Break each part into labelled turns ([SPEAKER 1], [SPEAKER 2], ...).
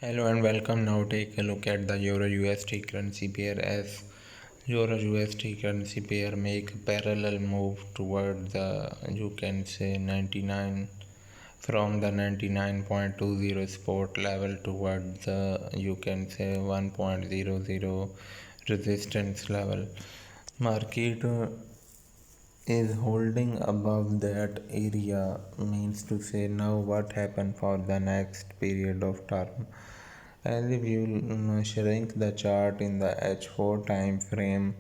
[SPEAKER 1] Hello and welcome. Now take a look at the Euro USD currency pair as Euro USD currency pair make a parallel move toward the 99 from the 99.20 support level toward the 1.00 resistance level. Market is holding above that area, means to say now what happened for the next period of term. As if you shrink the chart in the H4 time frame,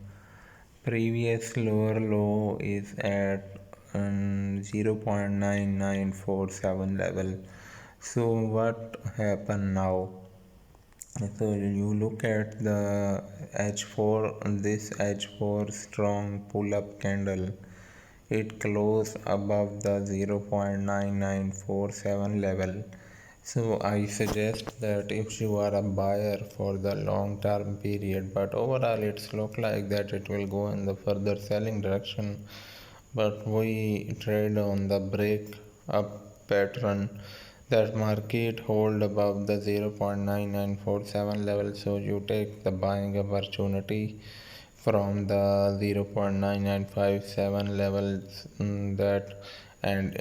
[SPEAKER 1] previous lower low is at 0.9947 level. So what happened now? So you look at the H4, this H4 strong pull up candle, it closed above the 0.9947 level. So I suggest that if you are a buyer for the long term period, but overall it's look like that it will go in the further selling direction, but we trade on the break up pattern that market hold above the 0.9947 level. So you take the buying opportunity from the 0.9957 levels, that and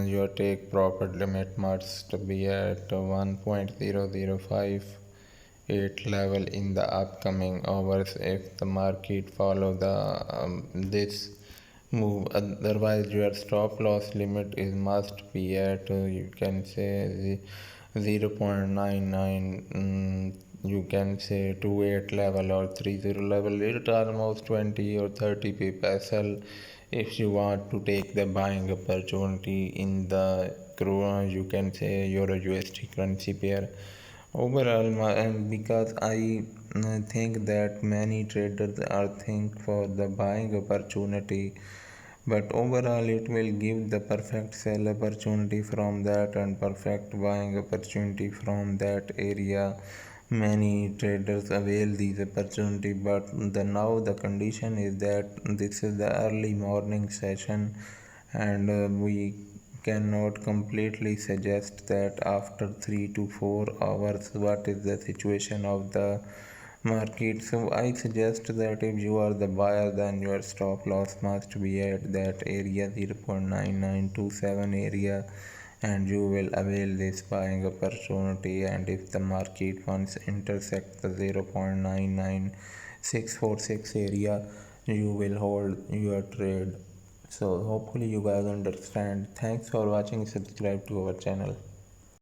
[SPEAKER 1] your take profit limit must be at 1.0058 level in the upcoming hours if the market follow the this move. Otherwise your stop loss limit is must be at you can say 0.99 you can say 28 level or 30 level. It almost 20 or 30 pps if you want to take the buying opportunity in the Crude, you can say Euro USD currency pair. Overall, because I think that many traders are think for the buying opportunity, but overall it will give the perfect sell opportunity from that and perfect buying opportunity from that area. Many traders avail these opportunity, but now the condition is that this is the early morning session, and we cannot completely suggest that after 3 to 4 hours what is the situation of the market. So I suggest that if you are the buyer, then your stop loss must be at that area 0.9927 area, and you will avail this buying opportunity. And if the market once intersect the 0.99646 area, you will hold your trade. So hopefully you guys understand. Thanks for watching. Subscribe to our channel.